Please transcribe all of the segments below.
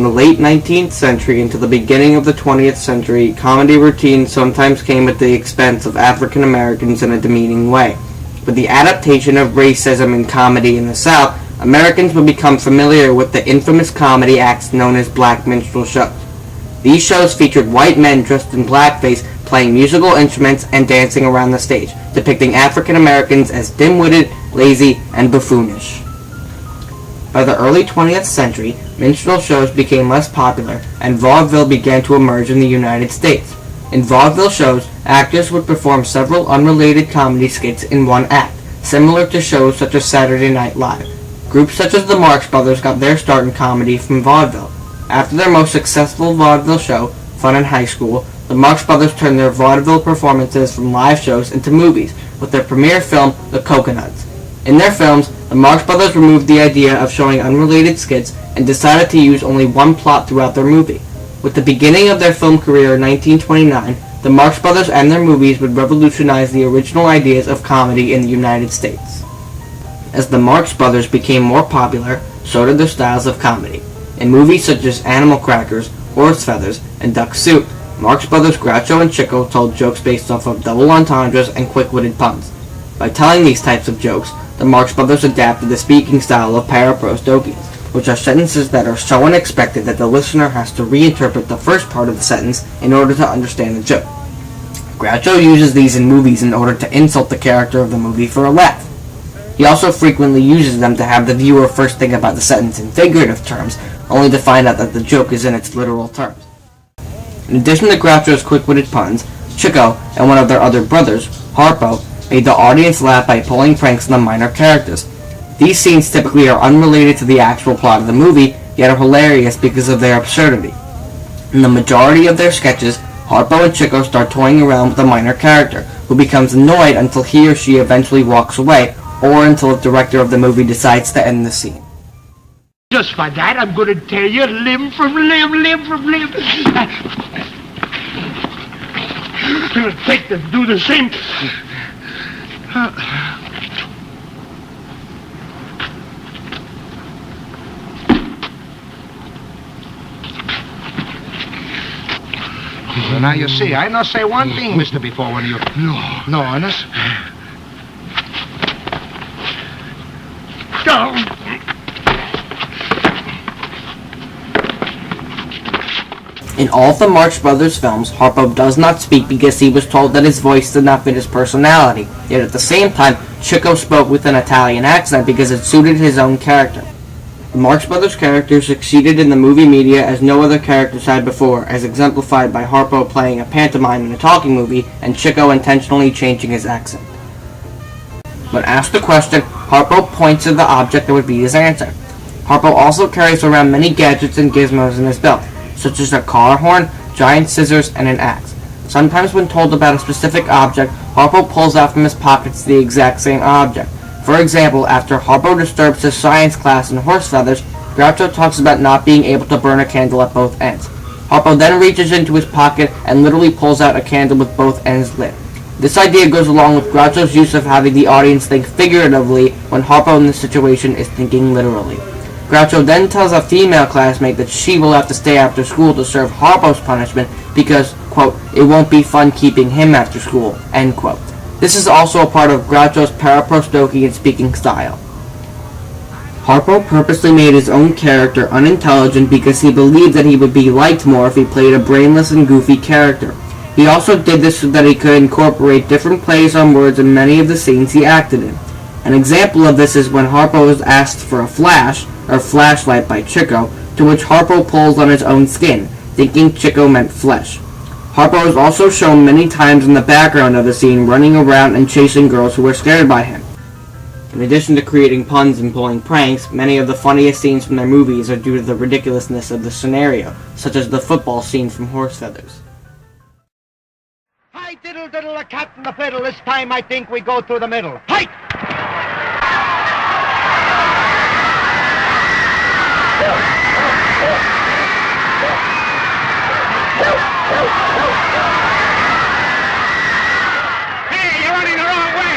the late 19th century into the beginning of the 20th century, comedy routines sometimes came at the expense of African Americans in a demeaning way. With the adaptation of racism in comedy in the South, Americans would become familiar with the infamous comedy acts known as black minstrel shows. These shows featured white men dressed in blackface playing musical instruments and dancing around the stage, depicting African Americans as dim-witted, lazy, and buffoonish. By the early 20th century, minstrel shows became less popular, and vaudeville began to emerge in the United States. In vaudeville shows, actors would perform several unrelated comedy skits in one act, similar to shows such as Saturday Night Live. Groups such as the Marx Brothers got their start in comedy from vaudeville. After their most successful vaudeville show, Fun in High School, the Marx Brothers turned their vaudeville performances from live shows into movies, with their premiere film, The Coconuts. In their films, the Marx Brothers removed the idea of showing unrelated skits and decided to use only one plot throughout their movie. With the beginning of their film career in 1929, the Marx Brothers and their movies would revolutionize the original ideas of comedy in the United States. As the Marx Brothers became more popular, so did their styles of comedy. In movies such as Animal Crackers, Horse Feathers, and Duck Soup, Marx Brothers Groucho and Chico told jokes based off of double entendres and quick-witted puns. By telling these types of jokes, the Marx Brothers adapted the speaking style of paraprostogians, which are sentences that are so unexpected that the listener has to reinterpret the first part of the sentence in order to understand the joke. Groucho uses these in movies in order to insult the character of the movie for a laugh. He also frequently uses them to have the viewer first think about the sentence in figurative terms, only to find out that the joke is in its literal terms. In addition to Groucho's quick-witted puns, Chico and one of their other brothers, Harpo, made the audience laugh by pulling pranks on the minor characters. These scenes typically are unrelated to the actual plot of the movie, yet are hilarious because of their absurdity. In the majority of their sketches, Harpo and Chico start toying around with a minor character, who becomes annoyed until he or she eventually walks away, or until the director of the movie decides to end the scene. Just for that, I'm going to tear you limb from limb, limb from limb. I'm going to take them, do the same. Well, now you see, I not say one thing, mister, before one of you. No, honest? Go. In all of the Marx Brothers films, Harpo does not speak because he was told that his voice did not fit his personality, yet at the same time, Chico spoke with an Italian accent because it suited his own character. The Marx Brothers characters succeeded in the movie media as no other characters had before, as exemplified by Harpo playing a pantomime in a talking movie and Chico intentionally changing his accent. When asked a question, Harpo points to the object that would be his answer. Harpo also carries around many gadgets and gizmos in his belt, such as a car horn, giant scissors, and an axe. Sometimes when told about a specific object, Harpo pulls out from his pockets the exact same object. For example, after Harpo disturbs his science class in Horse Feathers, Groucho talks about not being able to burn a candle at both ends. Harpo then reaches into his pocket and literally pulls out a candle with both ends lit. This idea goes along with Groucho's use of having the audience think figuratively when Harpo in this situation is thinking literally. Groucho then tells a female classmate that she will have to stay after school to serve Harpo's punishment because, quote, it won't be fun keeping him after school, end quote. This is also a part of Groucho's paraprostogian speaking style. Harpo purposely made his own character unintelligent because he believed that he would be liked more if he played a brainless and goofy character. He also did this so that he could incorporate different plays on words in many of the scenes he acted in. An example of this is when Harpo was asked for a flash, or flashlight by Chico, to which Harpo pulls on his own skin, thinking Chico meant flesh. Harpo is also shown many times in the background of the scene running around and chasing girls who are scared by him. In addition to creating puns and pulling pranks, many of the funniest scenes from their movies are due to the ridiculousness of the scenario, such as the football scene from Horse Feathers. Hi, diddle, diddle, a cat in the fiddle. This time I think we go through the middle. Hi! Hey, you're running the wrong way!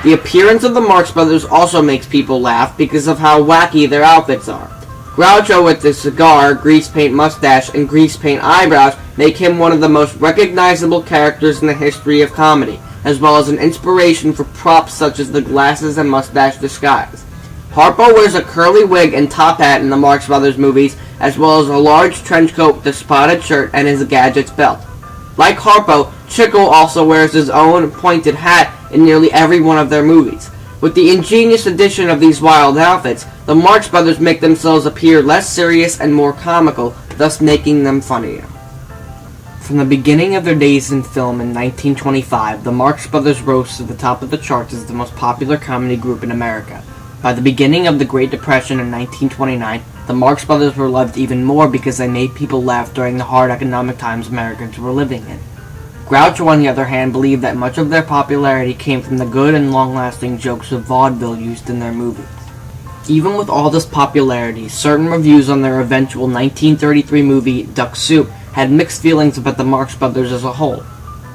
The appearance of the Marx Brothers also makes people laugh because of how wacky their outfits are. Groucho with the cigar, grease paint mustache, and grease paint eyebrows make him one of the most recognizable characters in the history of comedy, as well as an inspiration for props such as the glasses and mustache disguise. Harpo wears a curly wig and top hat in the Marx Brothers movies, as well as a large trench coat with a spotted shirt and his gadgets belt. Like Harpo, Chico also wears his own pointed hat in nearly every one of their movies. With the ingenious addition of these wild outfits, the Marx Brothers make themselves appear less serious and more comical, thus making them funnier. From the beginning of their days in film in 1925, the Marx Brothers rose to the top of the charts as the most popular comedy group in America. By the beginning of the Great Depression in 1929, the Marx Brothers were loved even more because they made people laugh during the hard economic times Americans were living in. Groucho, on the other hand, believed that much of their popularity came from the good and long-lasting jokes of vaudeville used in their movies. Even with all this popularity, certain reviews on their eventual 1933 movie, Duck Soup, had mixed feelings about the Marx Brothers as a whole.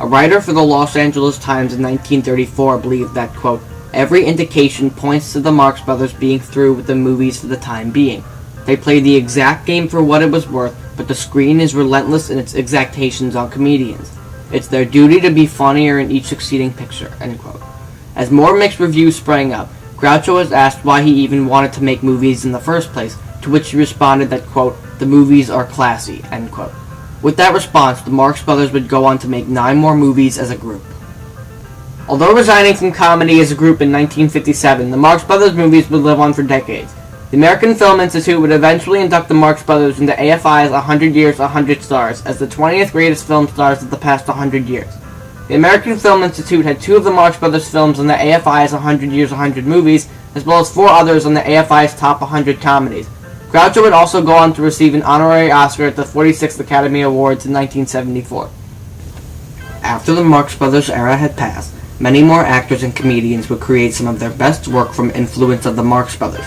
A writer for the Los Angeles Times in 1934 believed that, quote, every indication points to the Marx Brothers being through with the movies for the time being. They played the exact game for what it was worth, but the screen is relentless in its exactations on comedians. It's their duty to be funnier in each succeeding picture, end quote. As more mixed reviews sprang up, Groucho was asked why he even wanted to make movies in the first place, to which he responded that, quote, the movies are classy, end quote. With that response, the Marx Brothers would go on to make 9 more movies as a group. Although resigning from comedy as a group in 1957, the Marx Brothers movies would live on for decades. The American Film Institute would eventually induct the Marx Brothers into AFI's 100 Years, 100 Stars as the 20th greatest film stars of the past 100 years. The American Film Institute had 2 of the Marx Brothers films on the AFI's 100 Years, 100 Movies, as well as 4 others on the AFI's Top 100 Comedies. Groucho would also go on to receive an honorary Oscar at the 46th Academy Awards in 1974. After the Marx Brothers era had passed, many more actors and comedians would create some of their best work from influence of the Marx Brothers.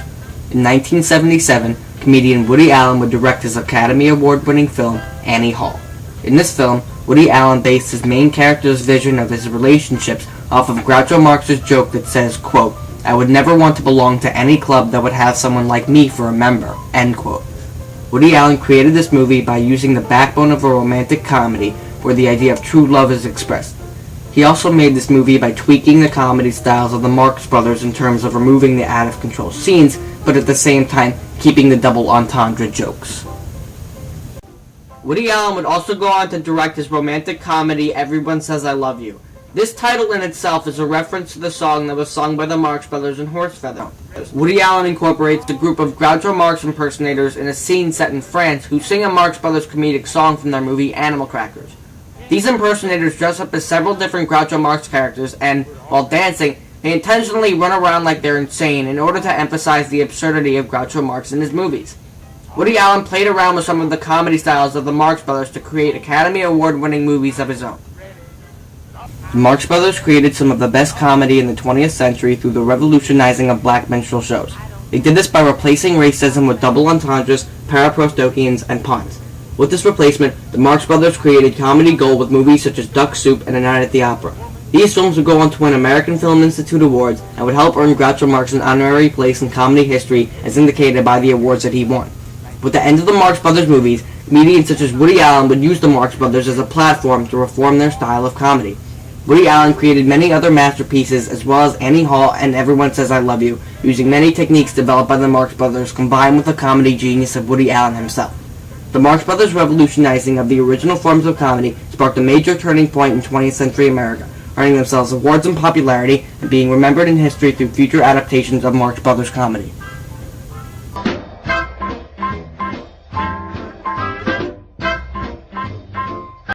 In 1977, comedian Woody Allen would direct his Academy Award-winning film, Annie Hall. In this film, Woody Allen based his main character's vision of his relationships off of Groucho Marx's joke that says, quote, I would never want to belong to any club that would have someone like me for a member, end quote. Woody Allen created this movie by using the backbone of a romantic comedy where the idea of true love is expressed. He also made this movie by tweaking the comedy styles of the Marx Brothers in terms of removing the out-of-control scenes, but at the same time keeping the double entendre jokes. Woody Allen would also go on to direct his romantic comedy Everyone Says I Love You. This title in itself is a reference to the song that was sung by the Marx Brothers in Horsefeather. Woody Allen incorporates a group of Groucho Marx impersonators in a scene set in France who sing a Marx Brothers comedic song from their movie Animal Crackers. These impersonators dress up as several different Groucho Marx characters and, while dancing, they intentionally run around like they're insane in order to emphasize the absurdity of Groucho Marx in his movies. Woody Allen played around with some of the comedy styles of the Marx Brothers to create Academy Award-winning movies of his own. The Marx Brothers created some of the best comedy in the 20th century through the revolutionizing of black minstrel shows. They did this by replacing racism with double entendres, paraprostokians, and puns. With this replacement, the Marx Brothers created comedy gold with movies such as Duck Soup and A Night at the Opera. These films would go on to win American Film Institute awards and would help earn Groucho Marx an honorary place in comedy history as indicated by the awards that he won. With the end of the Marx Brothers movies, comedians such as Woody Allen would use the Marx Brothers as a platform to reform their style of comedy. Woody Allen created many other masterpieces as well as Annie Hall and Everyone Says I Love You, using many techniques developed by the Marx Brothers combined with the comedy genius of Woody Allen himself. The Marx Brothers' revolutionizing of the original forms of comedy sparked a major turning point in 20th century America, earning themselves awards and popularity and being remembered in history through future adaptations of Marx Brothers comedy.